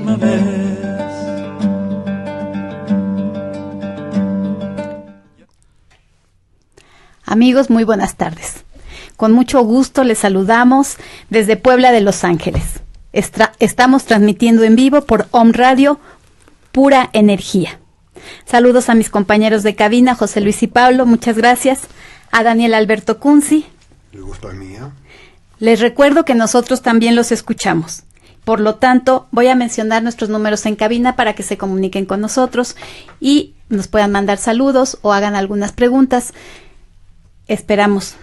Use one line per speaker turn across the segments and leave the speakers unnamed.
misma vez.
Amigos, muy buenas tardes. Con mucho gusto les saludamos desde Puebla de Los Ángeles. Estamos transmitiendo en vivo por Om Radio, Pura Energía. Saludos a mis compañeros de cabina, José Luis y Pablo, muchas gracias. A Daniel Alberto Kunzi.
El gusto es mío.
Les recuerdo que nosotros también los escuchamos. Por lo tanto, voy a mencionar nuestros números en cabina para que se comuniquen con nosotros y nos puedan mandar saludos o hagan algunas preguntas. Esperamos.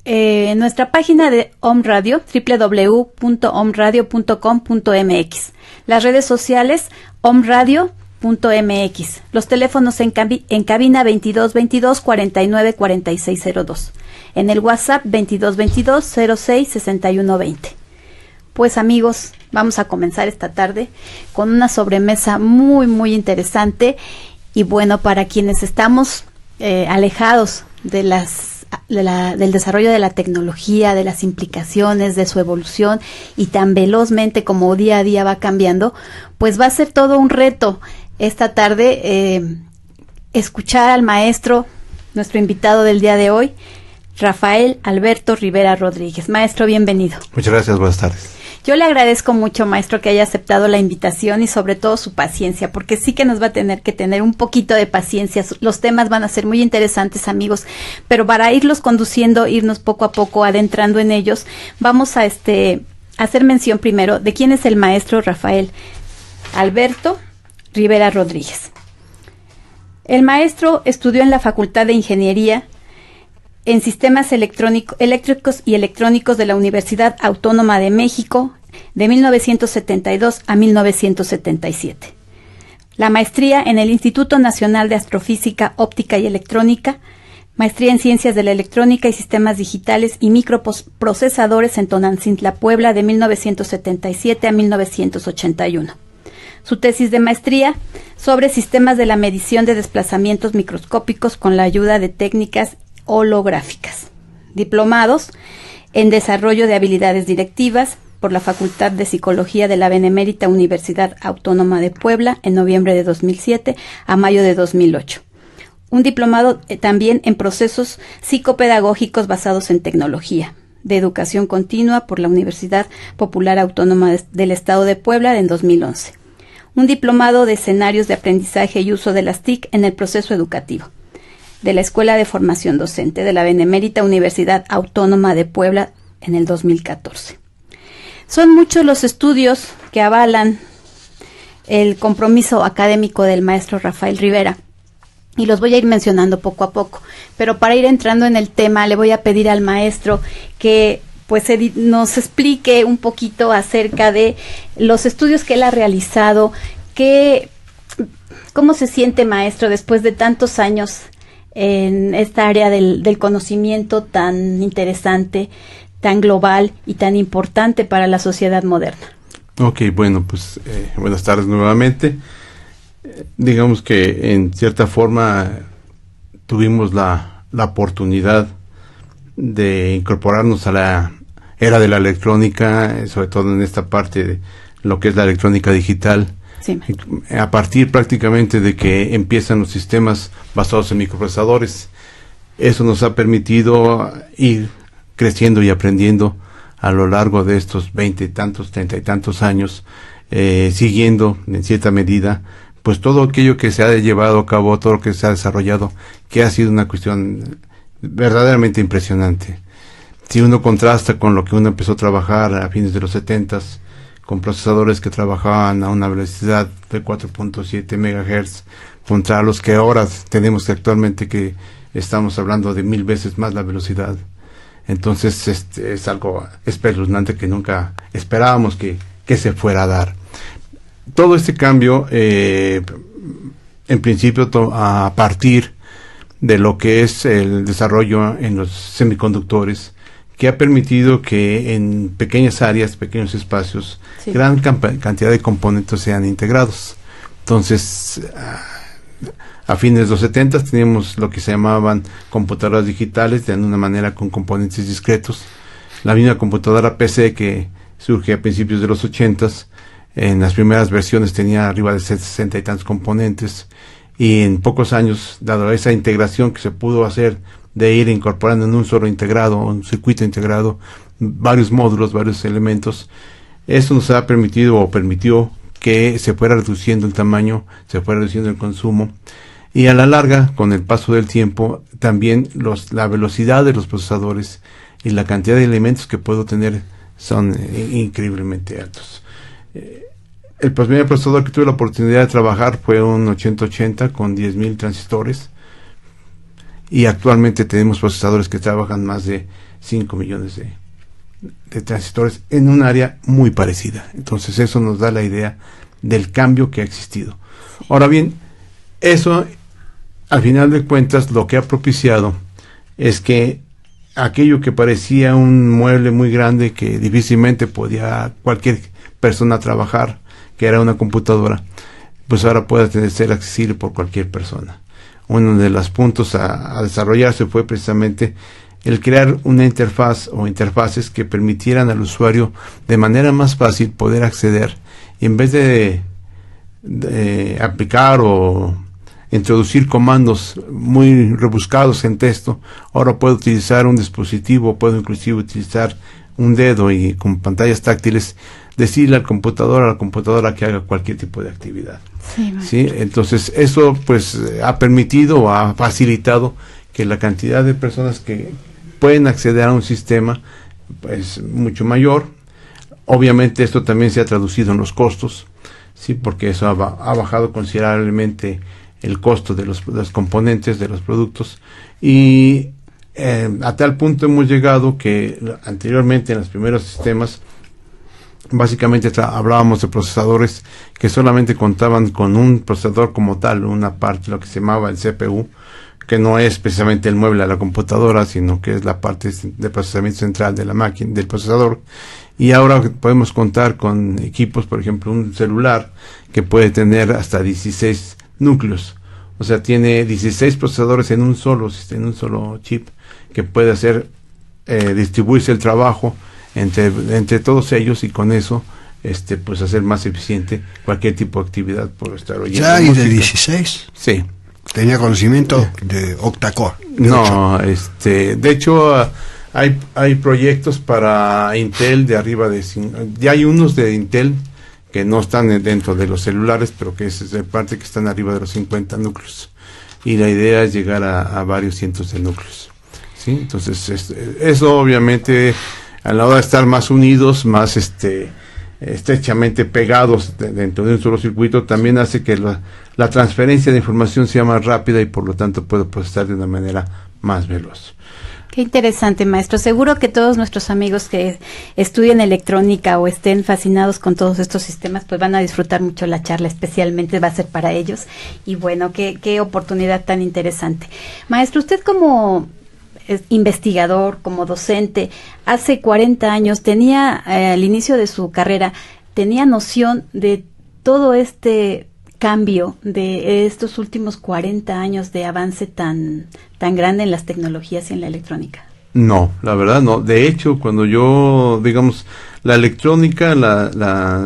En nuestra página de Om Radio, www.omradio.com.mx. Las redes sociales, omradio.mx. Los teléfonos en cabina 2222 49 4602. En el WhatsApp 2222 06 6120. Pues amigos, vamos a comenzar esta tarde con una sobremesa muy, muy interesante. Y bueno, para quienes estamos alejados de del desarrollo de la tecnología, de las implicaciones, de su evolución y tan velozmente como día a día va cambiando, pues va a ser todo un reto esta tarde escuchar al maestro, nuestro invitado del día de hoy, Rafael Alberto Rivera Rodríguez. Maestro, bienvenido.
Muchas gracias, buenas tardes.
Yo le agradezco mucho, maestro, que haya aceptado la invitación y sobre todo su paciencia, porque sí que nos va a tener que tener un poquito de paciencia. Los temas van a ser muy interesantes, amigos, pero para irlos conduciendo, irnos poco a poco adentrando en ellos, vamos a hacer mención primero de quién es el maestro Rafael Alberto Rivera Rodríguez. El maestro estudió en la Facultad de Ingeniería en Sistemas Eléctricos y Electrónicos de la Universidad Autónoma de México de 1972 a 1977. La maestría en el Instituto Nacional de Astrofísica, Óptica y Electrónica, maestría en Ciencias de la Electrónica y Sistemas Digitales y Microprocesadores en Tonantzintla, Puebla de 1977 a 1981. Su tesis de maestría sobre sistemas de la medición de desplazamientos microscópicos con la ayuda de técnicas holográficas. Diplomados en Desarrollo de Habilidades Directivas por la Facultad de Psicología de la Benemérita Universidad Autónoma de Puebla en noviembre de 2007 a mayo de 2008. Un diplomado también en Procesos Psicopedagógicos basados en tecnología de educación continua por la Universidad Popular Autónoma del Estado de Puebla en 2011. Un diplomado de Escenarios de Aprendizaje y Uso de las TIC en el Proceso Educativo de la Escuela de Formación Docente de la Benemérita Universidad Autónoma de Puebla en el 2014. Son muchos los estudios que avalan el compromiso académico del maestro Rafael Rivera y los voy a ir mencionando poco a poco, pero para ir entrando en el tema le voy a pedir al maestro que pues nos explique un poquito acerca de los estudios que él ha realizado, cómo se siente, maestro, después de tantos años en esta área del conocimiento tan interesante, tan global y tan importante para la sociedad moderna.
Ok, bueno, pues buenas tardes nuevamente. Digamos que en cierta forma tuvimos la oportunidad de incorporarnos a la era de la electrónica, sobre todo en esta parte de lo que es la electrónica digital. Sí. A partir prácticamente de que empiezan los sistemas basados en microprocesadores, eso nos ha permitido ir creciendo y aprendiendo a lo largo de estos 20 y tantos, 30 y tantos años, siguiendo en cierta medida pues todo aquello que se ha llevado a cabo, todo lo que se ha desarrollado, que ha sido una cuestión verdaderamente impresionante. Si uno contrasta con lo que uno empezó a trabajar a fines de los 70s, con procesadores que trabajaban a una velocidad de 4.7 MHz, contra los que ahora tenemos actualmente, que estamos hablando de 1000 veces más la velocidad. Entonces es algo espeluznante que nunca esperábamos que se fuera a dar. Todo este cambio, en principio a partir de lo que es el desarrollo en los semiconductores, que ha permitido que en pequeñas áreas, pequeños espacios, sí, gran cantidad de componentes sean integrados. Entonces, a fines de los 70 teníamos lo que se llamaban computadoras digitales, de alguna manera con componentes discretos. La misma computadora PC que surge a principios de los 80s. En las primeras versiones tenía arriba de 60 y tantos componentes, y en pocos años, dado esa integración que se pudo hacer de ir incorporando en un solo integrado, un circuito integrado, varios módulos, varios elementos, eso nos ha permitido o permitió que se fuera reduciendo el tamaño, se fuera reduciendo el consumo, y a la larga, con el paso del tiempo, también la velocidad de los procesadores y la cantidad de elementos que puedo tener son increíblemente altos. El primer procesador que tuve la oportunidad de trabajar fue un 8080 con 10.000 transistores, y actualmente tenemos procesadores que trabajan más de 5 millones de transistores en un área muy parecida. Entonces eso nos da la idea del cambio que ha existido. Ahora bien, eso al final de cuentas lo que ha propiciado es que aquello que parecía un mueble muy grande que difícilmente podía cualquier persona trabajar, que era una computadora, pues ahora puede ser accesible por cualquier persona. Uno de los puntos a desarrollarse fue precisamente el crear una interfaz o interfaces que permitieran al usuario de manera más fácil poder acceder, y en vez de aplicar o introducir comandos muy rebuscados en texto, ahora puedo utilizar un dispositivo, puedo inclusive utilizar un dedo y con pantallas táctiles decirle a la computadora que haga cualquier tipo de actividad. Sí, entonces eso pues ha permitido o ha facilitado que la cantidad de personas que pueden acceder a un sistema pues mucho mayor. Obviamente esto también se ha traducido en los costos, sí, porque eso ha bajado considerablemente el costo de los componentes, de los productos, y a tal punto hemos llegado que anteriormente en los primeros sistemas básicamente hablábamos de procesadores que solamente contaban con un procesador como tal, una parte, lo que se llamaba el CPU, que no es precisamente el mueble de la computadora, sino que es la parte de procesamiento central de la máquina, del procesador. Y ahora podemos contar con equipos, por ejemplo, un celular que puede tener hasta 16 núcleos. O sea, tiene 16 procesadores en un solo chip, que puede hacer distribuirse el trabajo entre todos ellos, y con eso pues hacer más eficiente cualquier tipo de actividad por estar oyendo.
¿Ya hay de 16?
Sí.
Tenía conocimiento de octa-core.
No, de hecho hay proyectos para Intel de arriba de ya hay unos de Intel que no están dentro de los celulares, pero que es de parte que están arriba de los 50 núcleos, y la idea es llegar a varios cientos de núcleos, ¿sí? Entonces eso obviamente, a la hora de estar más unidos, más estrechamente pegados dentro de un solo circuito, también hace que la transferencia de información sea más rápida, y por lo tanto puedo procesar de una manera más veloz.
Qué interesante, maestro. Seguro que todos nuestros amigos que estudien electrónica o estén fascinados con todos estos sistemas, pues van a disfrutar mucho la charla, especialmente va a ser para ellos. Y bueno, qué oportunidad tan interesante. Maestro, usted como investigador, como docente, hace 40 años tenía, al inicio de su carrera, tenía noción de todo este cambio de estos últimos 40 años de avance tan grande en las tecnologías y en la electrónica.
No, la verdad no. De hecho, cuando yo, digamos, la electrónica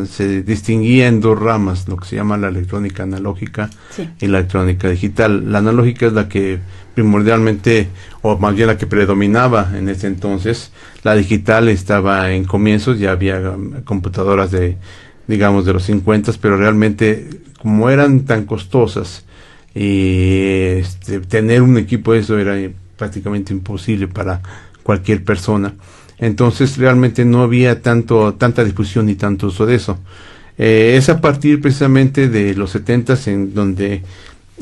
se distinguía en dos ramas, lo que se llama la electrónica analógica, sí, y la electrónica digital. La analógica es la que primordialmente, o más bien la que predominaba en ese entonces. La digital estaba en comienzos, ya había computadoras de los 50, pero realmente, como eran tan costosas, y tener un equipo de eso era prácticamente imposible para cualquier persona. Entonces realmente no había tanta difusión ni tanto uso de eso. Es a partir precisamente de los 70s en donde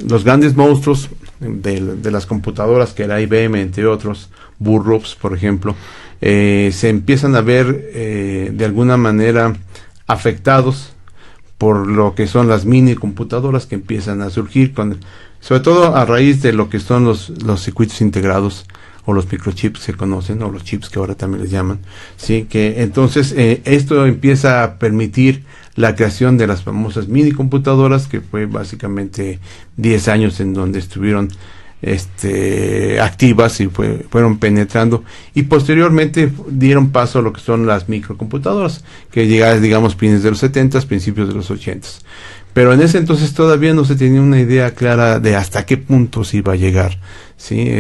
los grandes monstruos de las computadoras, que era IBM entre otros, Burroughs por ejemplo, se empiezan a ver de alguna manera afectados por lo que son las mini computadoras que empiezan a surgir, sobre todo a raíz de lo que son los circuitos integrados, o los microchips se conocen, o los chips que ahora también les llaman, sí, que entonces esto empieza a permitir la creación de las famosas mini computadoras, que fue básicamente 10 años en donde estuvieron activas y fueron penetrando, y posteriormente dieron paso a lo que son las microcomputadoras, que llegaron, digamos, fines de los 70, principios de los 80. Pero en ese entonces todavía no se tenía una idea clara de hasta qué punto se iba a llegar, ¿sí?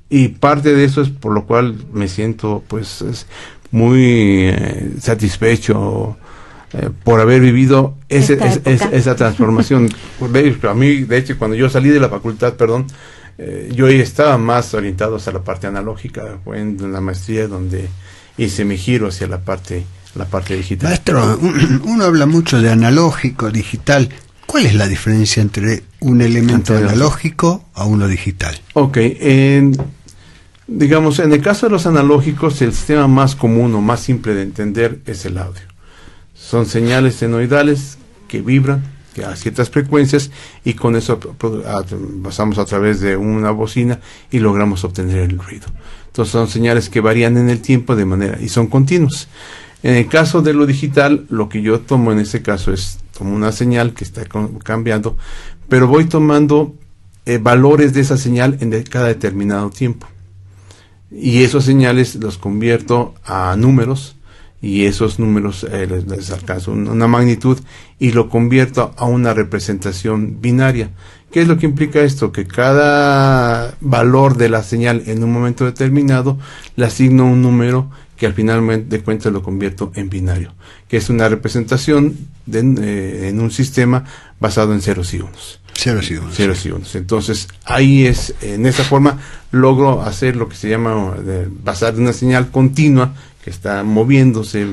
Y parte de eso es por lo cual me siento pues muy satisfecho por haber vivido esa transformación. A mí, de hecho, cuando yo salí de la facultad, yo estaba más orientado hacia la parte analógica. Fue en la maestría donde hice mi giro hacia la parte digital.
Maestro, uno habla mucho de analógico, digital. ¿Cuál es la diferencia entre un elemento analógico a uno digital?
Ok, digamos, en el caso de los analógicos, el sistema más común o más simple de entender es el audio. Son señales senoidales que vibran a ciertas frecuencias, y con eso pasamos a través de una bocina y logramos obtener el ruido. Entonces son señales que varían en el tiempo y son continuos. En el caso de lo digital, lo que yo tomo en ese caso es como una señal que está cambiando, pero voy tomando valores de esa señal en cada determinado tiempo. Y esos señales los convierto a números, y esos números les alcanzo una magnitud y lo convierto a una representación binaria. ¿Qué es lo que implica esto? Que cada valor de la señal en un momento determinado le asigno un número que al final de cuentas lo convierto en binario, que es una representación en un sistema basado en ceros y unos. Ceros y unos. Entonces, en esa forma logro hacer lo que se llama basar en una señal continua que está moviéndose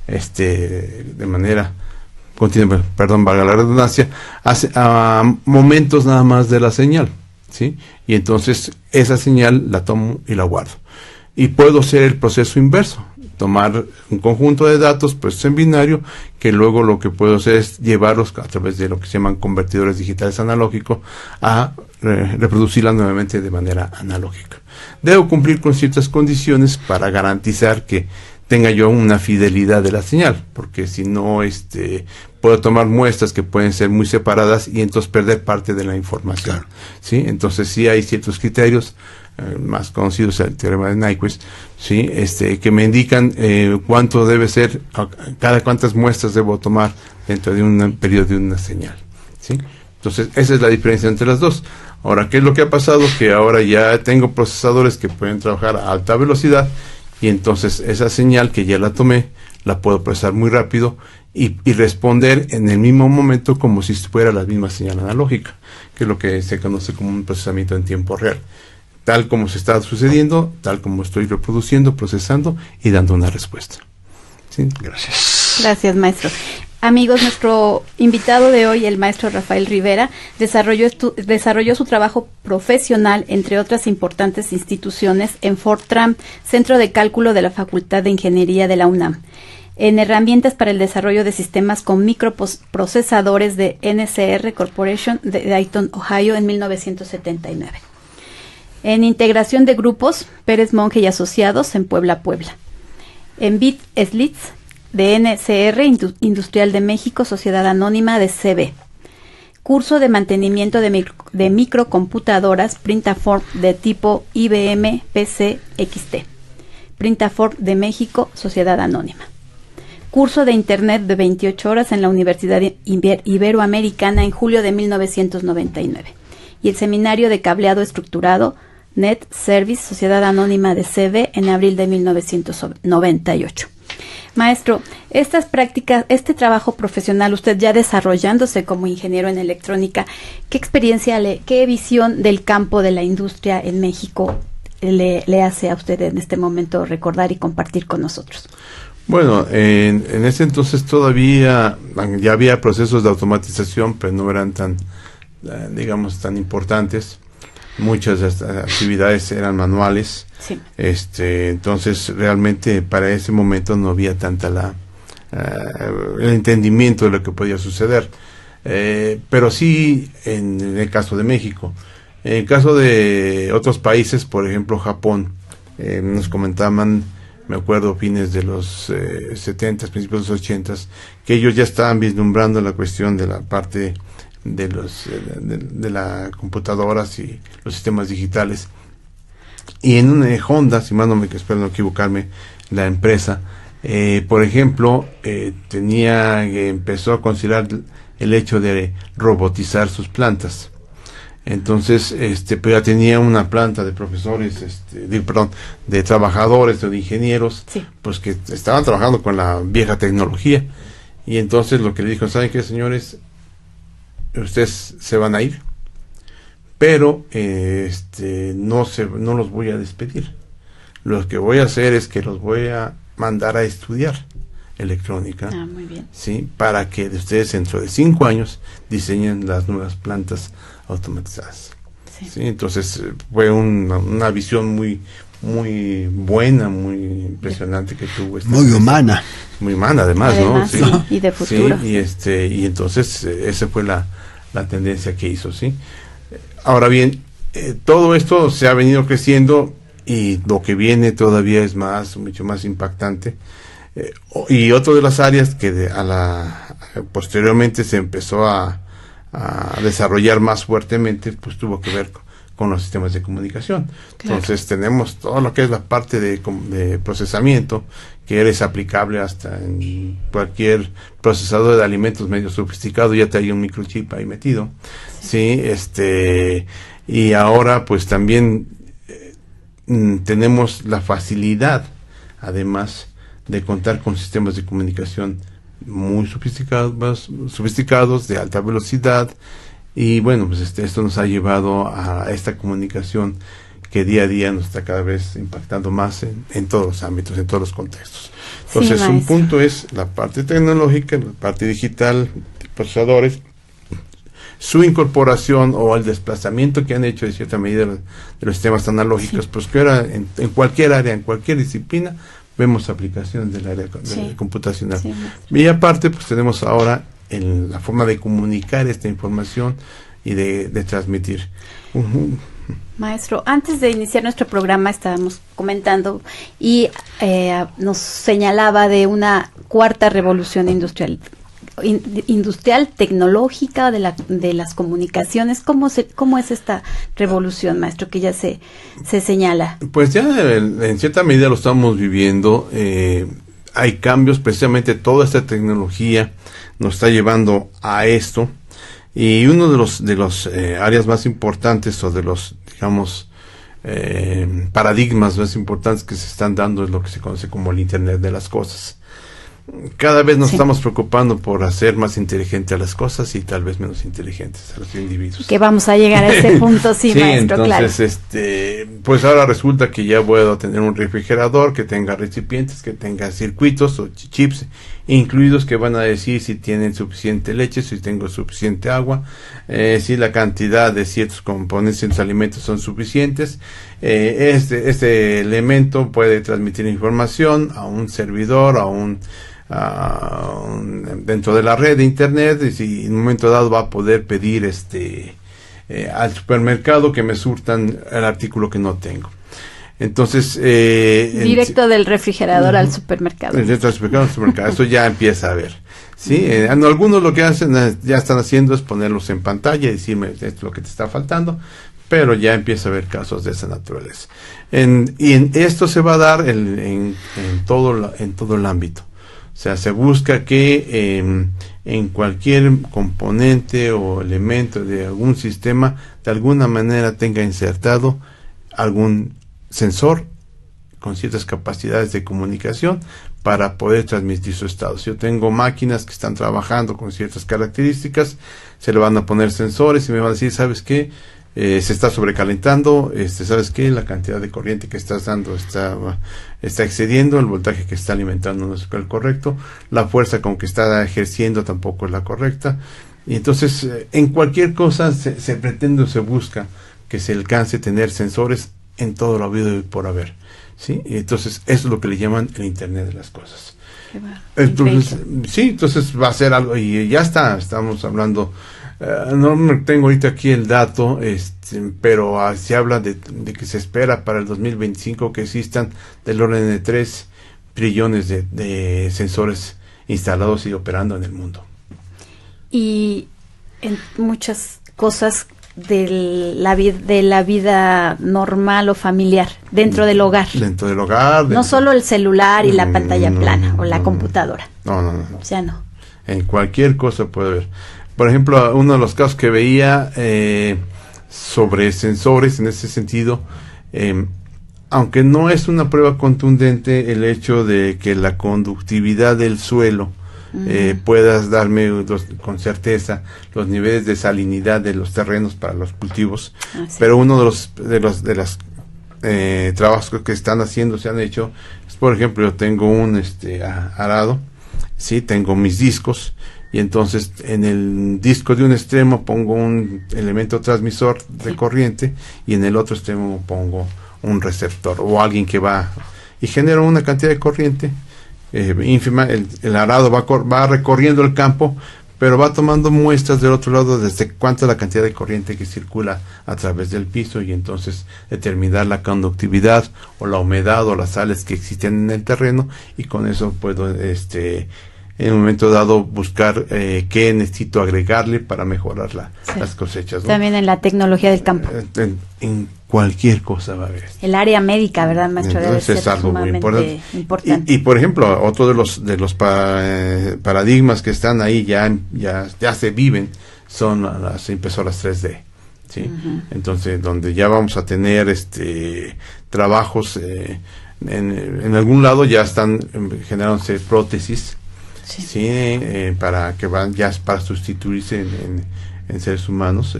de manera continua, valga la redundancia, a momentos nada más de la señal, ¿sí? Y entonces esa señal la tomo y la guardo. Y puedo hacer el proceso inverso, tomar un conjunto de datos pues en binario, que luego lo que puedo hacer es llevarlos a través de lo que se llaman convertidores digitales analógicos a reproducirla nuevamente de manera analógica. Debo cumplir con ciertas condiciones para garantizar que tenga yo una fidelidad de la señal, porque si no, puedo tomar muestras que pueden ser muy separadas y entonces perder parte de la información. Claro. ¿Sí? Entonces sí hay ciertos criterios, más conocidos, el teorema de Nyquist, ¿sí? Que me indican cuánto debe ser, cuántas muestras debo tomar dentro de un periodo de una señal, ¿sí? Entonces esa es la diferencia entre las dos. Ahora, ¿qué es lo que ha pasado? Que ahora ya tengo procesadores que pueden trabajar a alta velocidad, y entonces esa señal que ya la tomé, la puedo procesar muy rápido y responder en el mismo momento como si fuera la misma señal analógica, que es lo que se conoce como un procesamiento en tiempo real. Tal como se está sucediendo, tal como estoy reproduciendo, procesando y dando una respuesta. ¿Sí?
Gracias.
Gracias, maestro. Amigos, nuestro invitado de hoy, el maestro Rafael Rivera, desarrolló su trabajo profesional, entre otras importantes instituciones, en Fortran, Centro de Cálculo de la Facultad de Ingeniería de la UNAM, en herramientas para el desarrollo de sistemas con microprocesadores de NCR Corporation de Dayton, Ohio, en 1979. En integración de grupos, Pérez Monge y Asociados, en Puebla. En Bit Slits, de NCR Industrial de México, Sociedad Anónima de CB. Curso de mantenimiento de microcomputadoras Printaform de tipo IBM PC XT. Printaform de México, Sociedad Anónima. Curso de Internet de 28 horas en la Universidad Iberoamericana en julio de 1999. Y el seminario de cableado estructurado Net Service, Sociedad Anónima de CB, en abril de 1998. Maestro, estas prácticas, este trabajo profesional, usted ya desarrollándose como ingeniero en electrónica, ¿qué experiencia, qué visión del campo de la industria en México le hace a usted en este momento recordar y compartir con nosotros?
Bueno, en ese entonces todavía ya había procesos de automatización, pero no eran tan importantes. Muchas de estas actividades eran manuales.
Sí.
Entonces realmente para ese momento no había tanta el entendimiento de lo que podía suceder, pero sí en el caso de México. En el caso de otros países, por ejemplo Japón, nos comentaban, me acuerdo, fines de los 70, principios de los 80, que ellos ya estaban vislumbrando la cuestión de la parte de las computadoras y los sistemas digitales. Y en una Honda, si mal no me espero no equivocarme, la empresa, por ejemplo, empezó a considerar el hecho de robotizar sus plantas. Entonces, pero ya tenía una planta de profesores, de trabajadores o de ingenieros,
sí,
pues que estaban trabajando con la vieja tecnología. Y entonces lo que le dijo, ¿saben qué, señores? Ustedes se van a ir, pero no los voy a despedir. Lo que voy a hacer es que los voy a mandar a estudiar electrónica,
muy bien,
¿sí? Para que ustedes dentro de 5 años diseñen las nuevas plantas automatizadas.
sí.
¿Sí? Entonces fue una visión muy muy buena, muy impresionante que tuvo
muy humana,
muy humana además, ¿no?
Sí, y de futuro.
Sí, y entonces esa fue la tendencia que hizo, ¿sí? Ahora bien, todo esto se ha venido creciendo y lo que viene todavía es mucho más impactante. Y otra de las áreas que posteriormente se empezó a desarrollar más fuertemente, pues tuvo que ver con los sistemas de comunicación. Claro. Entonces tenemos todo lo que es la parte de procesamiento, que es aplicable hasta en cualquier procesador de alimentos medio sofisticado, ya te hay un microchip ahí metido, sí, y ahora pues también tenemos la facilidad, además, de contar con sistemas de comunicación muy sofisticados, de alta velocidad, y bueno, pues esto nos ha llevado a esta comunicación que día a día nos está cada vez impactando más en todos los ámbitos, en todos los contextos. Entonces, un punto es la parte tecnológica, la parte digital, de procesadores, su incorporación o el desplazamiento que han hecho de cierta medida de los sistemas analógicos, pues que ahora en cualquier área, en cualquier disciplina, vemos aplicaciones del área computacional. Sí. Y aparte, pues tenemos ahora la forma de comunicar esta información y de transmitir.
Maestro, antes de iniciar nuestro programa estábamos comentando y nos señalaba de una cuarta revolución industrial tecnológica de las comunicaciones. ¿Cómo es esta revolución, maestro, que ya se señala?
Pues ya en cierta medida lo estamos viviendo. Hay cambios, precisamente toda esta tecnología nos está llevando a esto, y uno de los áreas más importantes, o de los, digamos, paradigmas más importantes que se están dando, es lo que se conoce como el Internet de las cosas. Cada vez nos estamos preocupando por hacer más inteligentes a las cosas y tal vez menos inteligentes a los individuos.
Que vamos a llegar a ese punto, maestro,
entonces,
claro.
Pues ahora resulta que ya puedo tener un refrigerador que tenga recipientes, que tenga circuitos o chips incluidos, que van a decir si tienen suficiente leche, si tengo suficiente agua, si la cantidad de ciertos componentes en los alimentos son suficientes. Este elemento puede transmitir información a un servidor, dentro de la red de internet, y si en un momento dado va a poder pedir al supermercado que me surtan el artículo que no tengo. Entonces
directo del refrigerador al supermercado.
Directo al supermercado, eso ya empieza a ver. Sí, algunos lo que ya están haciendo es ponerlos en pantalla y decirme esto es lo que te está faltando, pero ya empieza a haber casos de esa naturaleza. Esto se va a dar en todo el ámbito. O sea, se busca que en cualquier componente o elemento de algún sistema, de alguna manera tenga insertado algún sensor con ciertas capacidades de comunicación para poder transmitir su estado. Si yo tengo máquinas que están trabajando con ciertas características, se le van a poner sensores y me van a decir, ¿sabes qué? Se está sobrecalentando, ¿sabes qué? La cantidad de corriente que estás dando está excediendo, el voltaje que está alimentando no es el correcto, la fuerza con que está ejerciendo tampoco es la correcta. Y entonces, en cualquier cosa se pretende o se busca que se alcance tener sensores en todo lo habido y por haber, ¿sí? Y entonces, eso es lo que le llaman el Internet de las cosas. Entonces, entonces va a ser algo, y ya estamos hablando. No tengo ahorita aquí el dato, pero se habla de que se espera para el 2025 que existan del orden de 3 trillones de sensores instalados y operando en el mundo.
Y en muchas cosas de la vida normal o familiar dentro del hogar.
Dentro del hogar.
No solo el celular y la pantalla plana o la computadora.
No.
O sea, no.
En cualquier cosa puede haber. Por ejemplo, uno de los casos que veía sobre sensores en ese sentido, aunque no es una prueba contundente el hecho de que la conductividad del suelo puedas darme con certeza los niveles de salinidad de los terrenos para los cultivos, pero uno de los trabajos que se han hecho es, por ejemplo, yo tengo un arado, sí, tengo mis discos, y entonces en el disco de un extremo pongo un elemento transmisor de corriente y en el otro extremo pongo un receptor o alguien que va y genera una cantidad de corriente ínfima. El arado va recorriendo el campo, pero va tomando muestras del otro lado desde cuánta es la cantidad de corriente que circula a través del piso, y entonces determinar la conductividad o la humedad o las sales que existen en el terreno, y con eso puedo en un momento dado buscar qué necesito agregarle para mejorar las cosechas, ¿no?
También en la tecnología del campo.
En cualquier cosa va a haber.
El área médica, ¿verdad, maestro?
Entonces es algo muy importante.
Importante.
Y por ejemplo, otro de los paradigmas que están ahí ya se viven son las impresoras 3D. ¿Sí? Entonces, donde ya vamos a tener trabajos en algún lado ya están generándose prótesis. Sí, para que van ya para sustituirse en seres humanos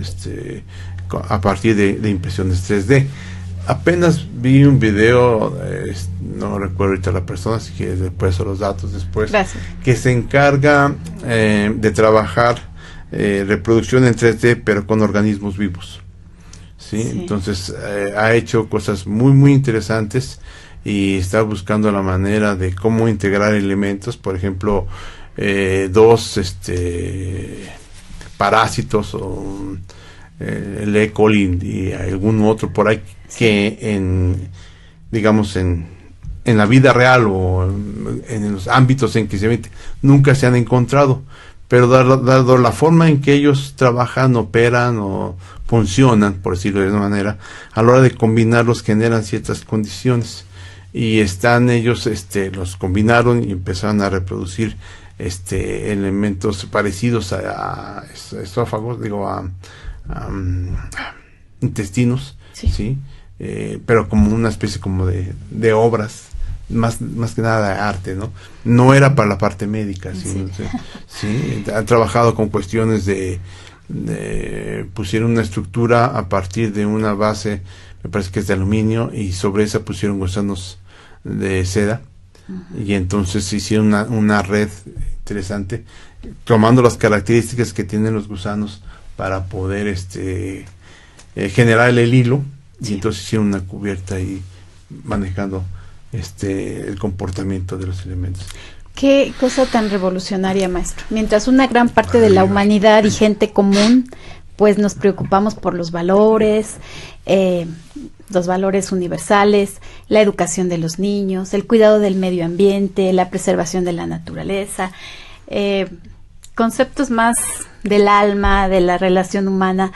a partir de impresiones 3D. Apenas vi un video, no recuerdo ahorita la persona, así que después los datos después.
Gracias.
Que se encarga de trabajar reproducción en 3D pero con organismos vivos. ¿Sí? Entonces ha hecho cosas muy muy interesantes y está buscando la manera de cómo integrar elementos, por ejemplo, dos parásitos o el E. coli y algún otro por ahí que en la vida real o en los ámbitos en que se mete nunca se han encontrado, pero dado la forma en que ellos trabajan, operan o funcionan, por decirlo de una manera, a la hora de combinarlos generan ciertas condiciones. Y ellos los combinaron y empezaron a reproducir elementos parecidos a esófagos, a intestinos, ¿sí? Pero como una especie como de obras, más que nada de arte, no era para la parte médica, ¿sí? Han trabajado con cuestiones pusieron una estructura a partir de una base, me parece que es de aluminio, y sobre esa pusieron gusanos de seda, y entonces hicieron una red interesante tomando las características que tienen los gusanos para poder generar el hilo, y entonces hicieron una cubierta y manejando el comportamiento de los elementos.
Qué cosa tan revolucionaria, maestro. Mientras una gran parte de la humanidad y gente común pues nos preocupamos por los valores universales, la educación de los niños, el cuidado del medio ambiente, la preservación de la naturaleza, conceptos más del alma, de la relación humana,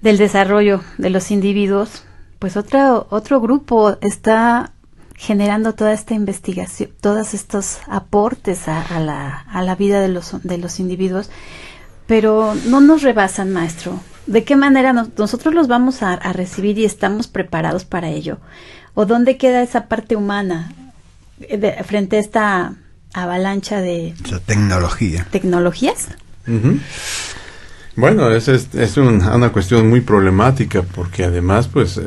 del desarrollo de los individuos. Pues otro grupo está generando toda esta investigación, todos estos aportes a la vida de los individuos, pero no nos rebasan, maestro. ¿De qué manera nosotros los vamos a recibir y estamos preparados para ello? ¿O dónde queda esa parte humana frente a esta avalancha de tecnologías?
Bueno, es una cuestión muy problemática, porque además pues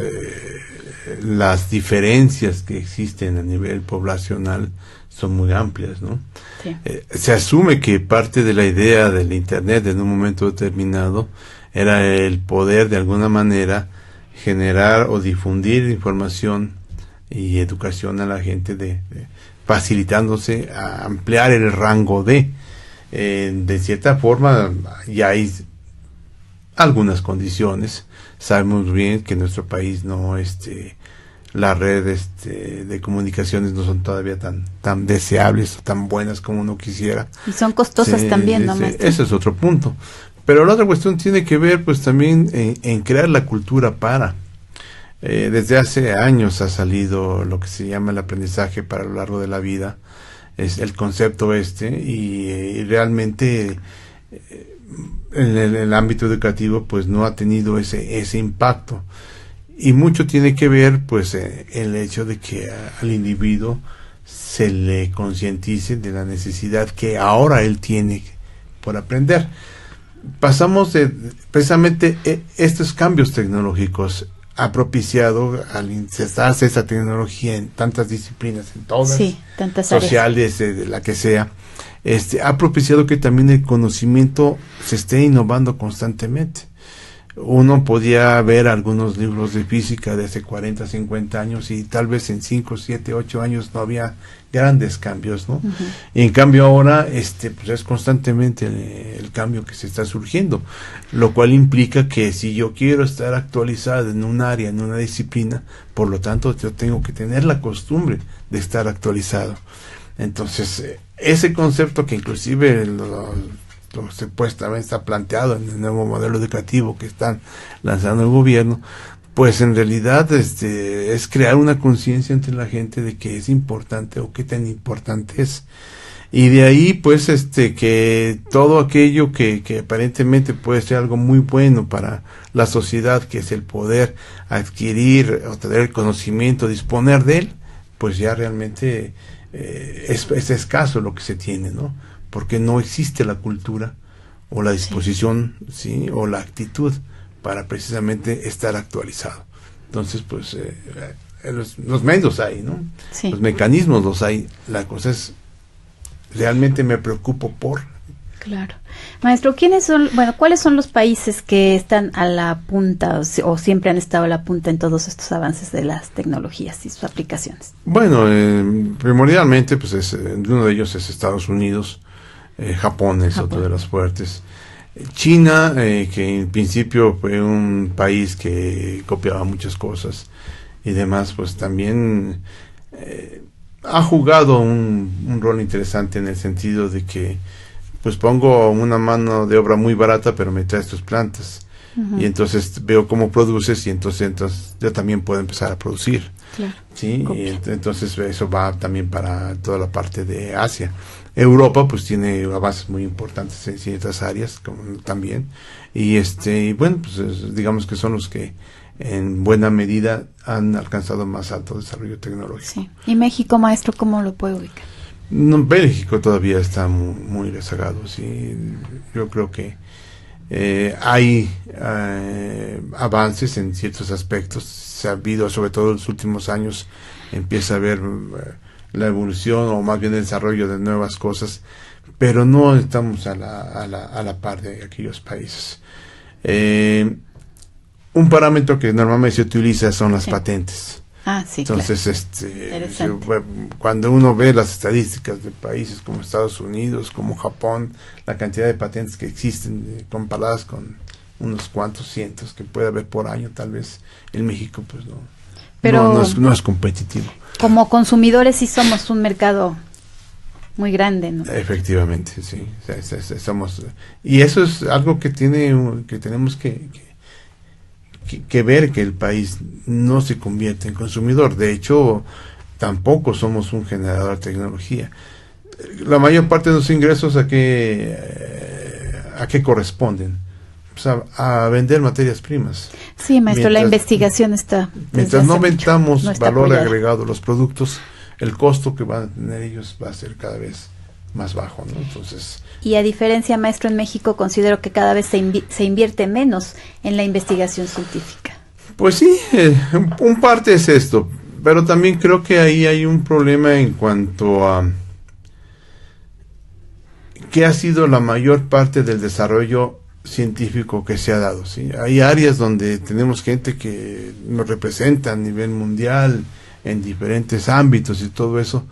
las diferencias que existen a nivel poblacional son muy amplias, ¿no? Sí. Se asume que parte de la idea del Internet en un momento determinado era el poder de alguna manera generar o difundir información y educación a la gente, facilitándose a ampliar el rango de cierta forma. Ya hay algunas condiciones. Sabemos bien que en nuestro país las redes de comunicaciones no son todavía tan deseables o tan buenas como uno quisiera.
Y son costosas también, ¿no, maestro?
Ese es otro punto. Pero la otra cuestión tiene que ver pues también en crear la cultura para. Desde hace años ha salido lo que se llama el aprendizaje para lo largo de la vida, es el concepto y realmente en el ámbito educativo pues no ha tenido ese impacto, y mucho tiene que ver pues el hecho de que al individuo se le concientice de la necesidad que ahora él tiene por aprender. Pasamos de precisamente estos cambios tecnológicos ha propiciado al insertarse esa tecnología en tantas disciplinas, en todas,
tantas
sociales, de la que sea, ha propiciado que también el conocimiento se esté innovando constantemente. Uno podía ver algunos libros de física de hace 40, 50 años y tal vez en 5, 7, 8 años no había grandes cambios, ¿no? Uh-huh. Y en cambio ahora pues es constantemente el cambio que se está surgiendo, lo cual implica que si yo quiero estar actualizado en un área, en una disciplina, por lo tanto yo tengo que tener la costumbre de estar actualizado. Entonces, ese concepto que inclusive supuestamente está planteado en el nuevo modelo educativo que están lanzando el gobierno, pues en realidad es crear una conciencia entre la gente de que es importante o qué tan importante es, y de ahí pues que todo aquello que aparentemente puede ser algo muy bueno para la sociedad, que es el poder adquirir o tener el conocimiento, disponer de él, pues ya realmente es escaso lo que se tiene, ¿no? Porque no existe la cultura o la disposición, ¿sí? O la actitud para precisamente estar actualizado. Entonces, pues, los medios hay, ¿no? Sí. Los mecanismos los hay. La cosa es, realmente me preocupo por...
Claro. Maestro, ¿cuáles son los países que están a la punta o siempre han estado a la punta en todos estos avances de las tecnologías y sus aplicaciones?
Bueno, primordialmente, pues uno de ellos es Estados Unidos. Japón es otro de los fuertes. China, que en principio fue un país que copiaba muchas cosas y demás, pues también ha jugado un rol interesante en el sentido de que pues pongo una mano de obra muy barata, pero me traes tus plantas. Uh-huh. Y entonces veo cómo produces y entonces yo también puedo empezar a producir. Claro. ¿Sí? Y entonces eso va también para toda la parte de Asia. Europa pues tiene avances muy importantes en ciertas áreas también, y bueno, pues digamos que son los que en buena medida han alcanzado más alto desarrollo tecnológico.
Sí. ¿Y México, maestro, cómo lo puede ubicar?
No, México todavía está muy, muy rezagado, sí. Yo creo que hay avances en ciertos aspectos. Se ha habido, sobre todo en los últimos años, empieza a haber la evolución o más bien el desarrollo de nuevas cosas, pero no estamos a la par de aquellos países. Un parámetro que normalmente se utiliza son las patentes.
Ah, sí.
Entonces, cuando uno ve las estadísticas de países como Estados Unidos, como Japón, la cantidad de patentes que existen comparadas con unos cuantos cientos que puede haber por año, tal vez en México pues no es competitivo.
Como consumidores sí somos un mercado muy grande, ¿no?
Efectivamente, sí. Somos, y eso es algo que tenemos que ver, que el país no se convierte en consumidor. De hecho, tampoco somos un generador de tecnología. La mayor parte de los ingresos ¿a qué corresponden? Pues a vender materias primas.
Sí, maestro, la investigación está...
Mientras no aumentamos valor agregado a los productos, el costo que van a tener ellos va a ser cada vez más bajo, ¿no? Entonces...
Y a diferencia, maestro, en México considero que cada vez se invierte menos en la investigación científica.
Pues sí, un parte es esto, pero también creo que ahí hay un problema en cuanto a qué ha sido la mayor parte del desarrollo científico que se ha dado, ¿sí? Hay áreas donde tenemos gente que nos representa a nivel mundial en diferentes ámbitos y todo eso,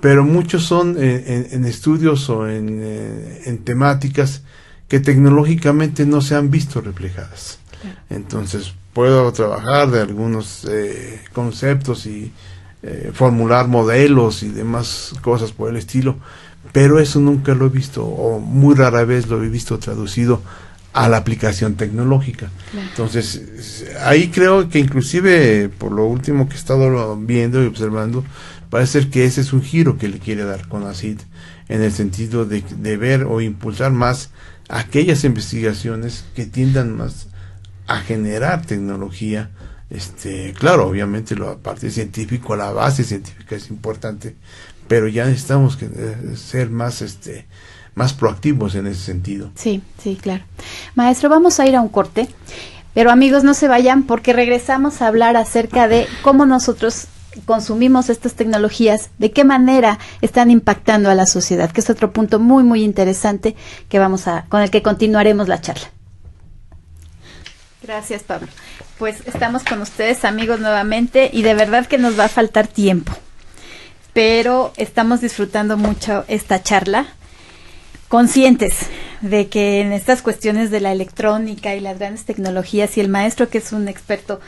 pero muchos son en estudios o en temáticas que tecnológicamente no se han visto reflejadas. Claro. Entonces puedo trabajar de algunos conceptos y formular modelos y demás cosas por el estilo, pero eso nunca lo he visto, o muy rara vez lo he visto traducido a la aplicación tecnológica.
Claro.
Entonces, ahí creo que inclusive, por lo último que he estado viendo y observando, parece ser que ese es un giro que le quiere dar CONACYT, en el sentido de ver o impulsar más aquellas investigaciones que tiendan más a generar tecnología. Claro, obviamente la parte científica, la base científica es importante, pero ya necesitamos ser más proactivos en ese sentido.
Sí, claro. Maestro, vamos a ir a un corte, pero amigos, no se vayan porque regresamos a hablar acerca de cómo nosotros consumimos estas tecnologías, de qué manera están impactando a la sociedad, que es otro punto muy, muy interesante con el que continuaremos la charla. Gracias, Pablo. Pues estamos con ustedes, amigos, nuevamente, y de verdad que nos va a faltar tiempo, pero estamos disfrutando mucho esta charla, conscientes de que en estas cuestiones de la electrónica y las grandes tecnologías, y el maestro, que es un experto,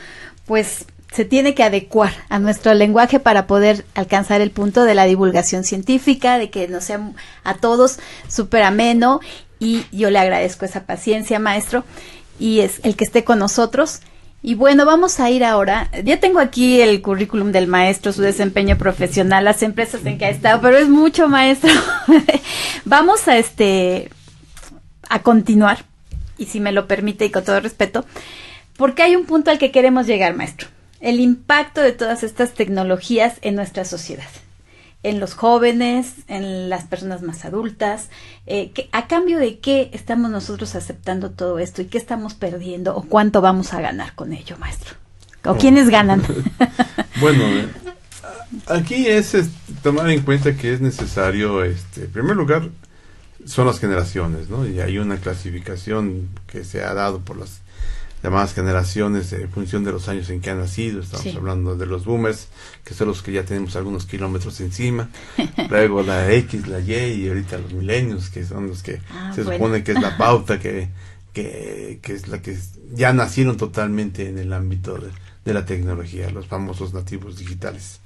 pues se tiene que adecuar a nuestro lenguaje para poder alcanzar el punto de la divulgación científica, de que nos sea a todos súper ameno, y yo le agradezco esa paciencia, maestro, y es el que esté con nosotros. Y bueno, vamos a ir ahora. Ya tengo aquí el currículum del maestro, su desempeño profesional, las empresas en que ha estado, pero es mucho, maestro. Vamos a continuar, y si me lo permite y con todo respeto, porque hay un punto al que queremos llegar, maestro. El impacto de todas estas tecnologías en nuestra sociedad, en los jóvenes, en las personas más adultas, a cambio de qué estamos nosotros aceptando todo esto y qué estamos perdiendo o cuánto vamos a ganar con ello, maestro. ¿O quiénes ganan?
Bueno, aquí es tomar en cuenta que es necesario, en primer lugar, son las generaciones, ¿no? Y hay una clasificación que se ha dado por las llamadas generaciones en función de los años en que han nacido. Estamos hablando de los boomers, que son los que ya tenemos algunos kilómetros encima, luego la X, la Y, y ahorita los milenios, que son los que supone que es la pauta, que es la que ya nacieron totalmente en el ámbito de la tecnología, los famosos nativos digitales.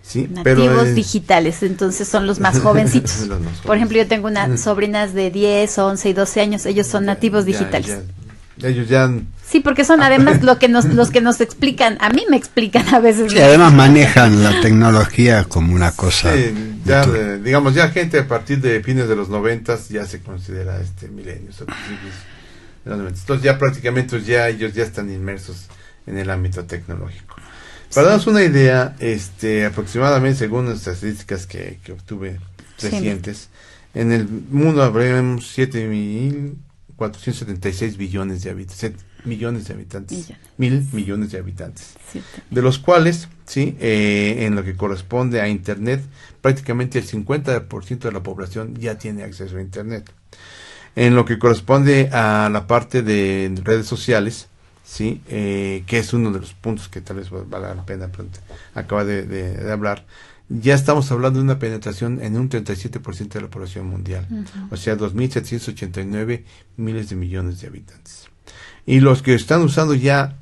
Sí,
nativos digitales, entonces son los más jovencitos. Por ejemplo, yo tengo unas sobrinas de 10, 11 y 12 años, ellos son nativos digitales.
Ellos ya...
Sí, porque son además los que nos explican, a mí me explican a veces.
Sí, además manejan la tecnología como una cosa...
Sí, digamos, ya gente a partir de fines de los 90 ya se considera milenios. Entonces ya prácticamente ellos ya están inmersos en el ámbito tecnológico. Para darnos una idea, aproximadamente según las estadísticas que obtuve recientes, en el mundo habremos 7.476 billones de habitantes, millones de habitantes, 1.000 millones de habitantes, de los cuales, en lo que corresponde a Internet, prácticamente el 50% de la población ya tiene acceso a Internet. En lo que corresponde a la parte de redes sociales, que es uno de los puntos que tal vez valga la pena acaba de hablar, ya estamos hablando de una penetración en un 37% de la población mundial, o sea, 2.789 miles de millones de habitantes. Y los que están usando ya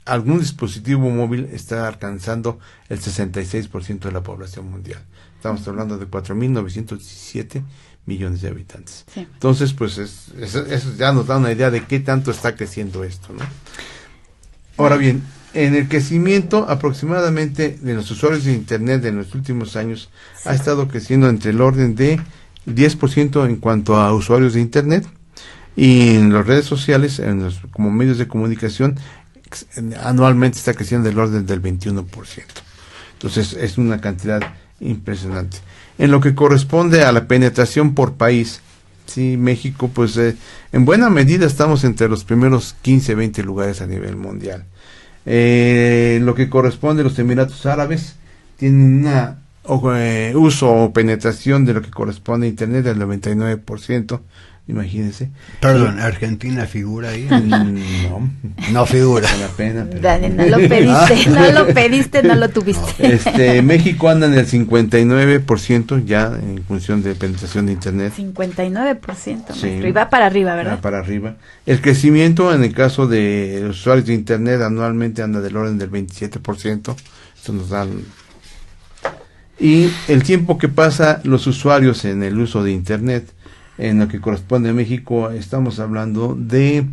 algún dispositivo móvil está alcanzando el 66% de la población mundial. Estamos hablando de 4.917 millones de habitantes. Entonces, pues eso ya nos da una idea de qué tanto está creciendo esto, ¿no? Ahora bien, en el crecimiento aproximadamente de los usuarios de Internet en los últimos años ha estado creciendo entre el orden de 10% en cuanto a usuarios de Internet, y en las redes sociales, como medios de comunicación, anualmente está creciendo del orden del 21%. Entonces es una cantidad impresionante. En lo que corresponde a la penetración por país, México, pues en buena medida estamos entre los primeros 15, 20 lugares a nivel mundial. Lo que corresponde a los Emiratos Árabes, tienen una uso o penetración de lo que corresponde a Internet del 99%. Imagínense.
Perdón, ¿Argentina figura ahí?
No
figura.
La pena, pero...
Dani, no lo pediste, no lo tuviste.
México anda en el 59% ya en función de penetración de Internet.
59%, maestro, y va para arriba, ¿verdad?
Va para arriba. El crecimiento en el caso de los usuarios de Internet anualmente anda del orden del 27%. Eso nos da... Y el tiempo que pasa los usuarios en el uso de Internet en lo que corresponde a México, estamos hablando de,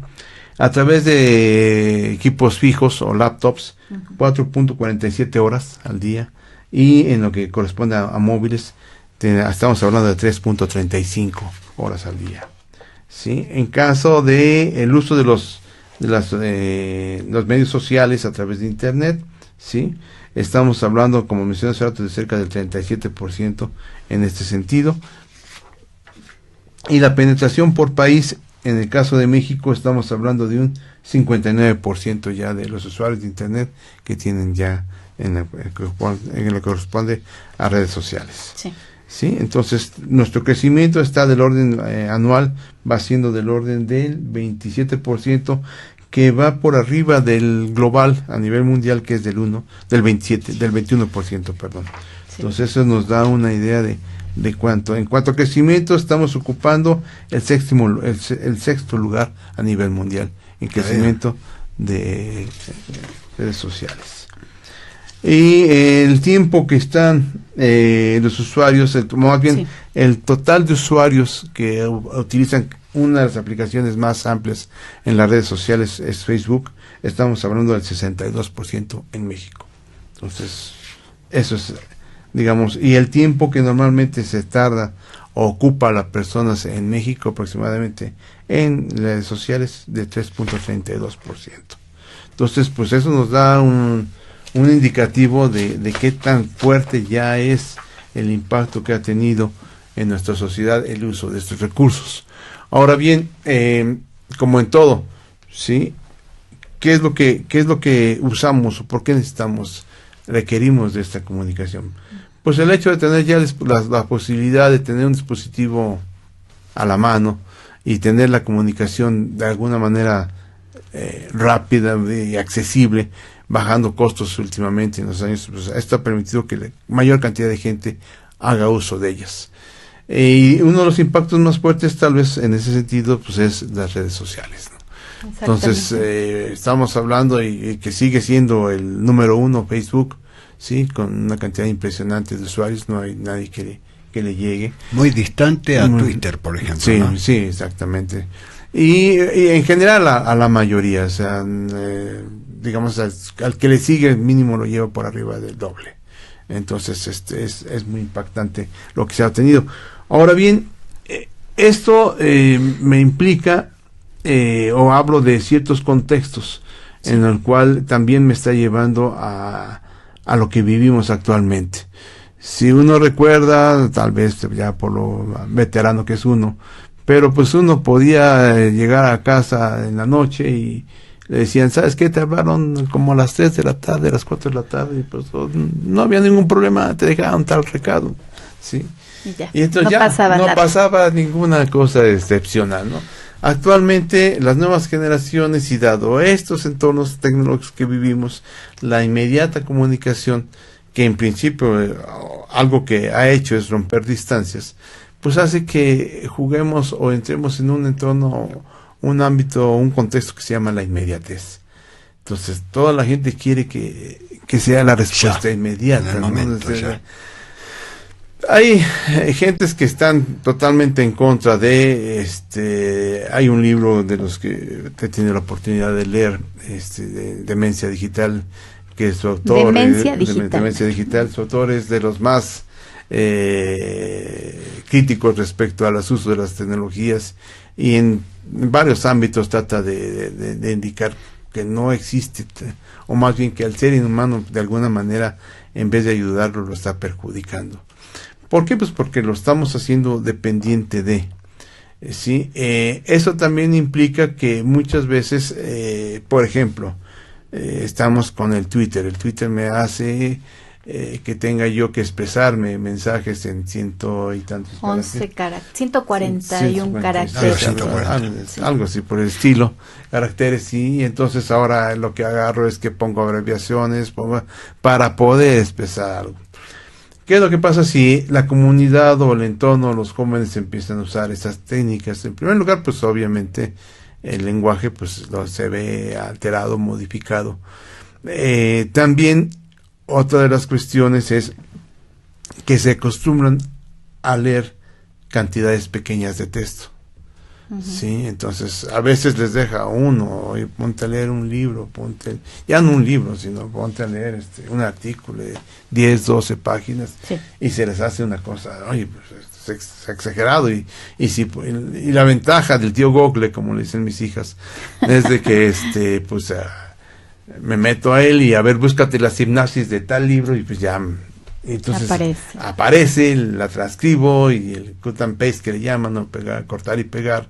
a través de equipos fijos o laptops, 4.47 horas al día, y en lo que corresponde a móviles, estamos hablando de 3.35 horas al día. ¿Sí? En caso de el uso de los medios sociales a través de internet, ¿sí? Estamos hablando, como mencioné hace rato, de cerca del 37% en este sentido. Y la penetración por país, en el caso de México, estamos hablando de un 59% ya de los usuarios de internet que tienen ya en lo que corresponde a redes sociales.
Sí.
¿Sí? Entonces, nuestro crecimiento está del orden anual, va siendo del orden del 27%, que va por arriba del global a nivel mundial, que es del 21%, perdón. Sí. Entonces, eso nos da una idea de cuánto. En cuanto a crecimiento, estamos ocupando el sexto lugar a nivel mundial en crecimiento de redes sociales. Y el tiempo que están los usuarios, más bien sí, el total de usuarios que utilizan una de las aplicaciones más amplias en las redes sociales es Facebook. Estamos hablando del 62% en México. Entonces, eso es, digamos, y el tiempo que normalmente se tarda o ocupa las personas en México aproximadamente en redes sociales de 3.32%. Entonces, pues eso nos da un indicativo de qué tan fuerte ya es el impacto que ha tenido en nuestra sociedad el uso de estos recursos. Ahora bien, como en todo, ¿sí? ¿Qué es lo que usamos o por qué requerimos de esta comunicación? Pues el hecho de tener ya la posibilidad de tener un dispositivo a la mano y tener la comunicación de alguna manera rápida y accesible, bajando costos últimamente en los años, pues esto ha permitido que la mayor cantidad de gente haga uso de ellas. Y uno de los impactos más fuertes tal vez en ese sentido pues es las redes sociales, ¿no? Entonces estamos hablando y que sigue siendo el número uno Facebook, sí, con una cantidad impresionante de usuarios, no hay nadie que le llegue.
Muy distante a Twitter, por ejemplo.
Sí, ¿no? Sí, exactamente. Y en general a la mayoría, o sea, digamos al que le sigue mínimo lo lleva por arriba del doble. Entonces es muy impactante lo que se ha obtenido. Ahora bien, esto me implica o hablo de ciertos contextos en el cual también me está llevando a lo que vivimos actualmente. Si uno recuerda, tal vez ya por lo veterano que es uno, pero pues uno podía llegar a casa en la noche y le decían, ¿sabes qué? Te hablaron como a las 3 de la tarde, a las 4 de la tarde, y pues no había ningún problema, te dejaban tal recado, ¿sí? Y entonces no pasaba ninguna cosa excepcional, ¿no? Actualmente las nuevas generaciones y dado estos entornos tecnológicos que vivimos, la inmediata comunicación, que en principio algo que ha hecho es romper distancias, pues hace que juguemos o entremos en un entorno, un ámbito, un contexto que se llama la inmediatez. Entonces toda la gente quiere que sea la respuesta inmediata, ¿no? Momento, hay gentes que están totalmente en contra de hay un libro de los que he tenido la oportunidad de leer, de Demencia Digital, que su autor Demencia Digital, su autor es de los más críticos respecto al uso de las tecnologías, y en varios ámbitos trata de indicar que no existe, o más bien que al ser inhumano de alguna manera, en vez de ayudarlo, lo está perjudicando. ¿Por qué? Pues porque lo estamos haciendo dependiente de, ¿sí? Eso también implica que muchas veces, por ejemplo, estamos con el Twitter me hace que tenga yo que expresarme mensajes en 100 y tantos
141 caracteres.
Algo así por el estilo, caracteres, sí, y entonces ahora lo que agarro es que pongo abreviaciones para poder expresar algo. ¿Qué es lo que pasa si la comunidad o el entorno, los jóvenes empiezan a usar esas técnicas? En primer lugar, pues obviamente el lenguaje pues se ve alterado, modificado. También otra de las cuestiones es que se acostumbran a leer cantidades pequeñas de texto. Sí, entonces a veces les deja a uno, oye, ponte a leer un libro, ya no un libro, sino ponte a leer un artículo de 10, 12 páginas, sí, y se les hace una cosa, oye, pues es exagerado, y la ventaja del tío Google, como le dicen mis hijas, es de que pues me meto a él y a ver, búscate la sinapsis de tal libro, y pues ya, entonces aparece, la transcribo, y el cut and paste que le llaman, ¿no? Cortar y pegar,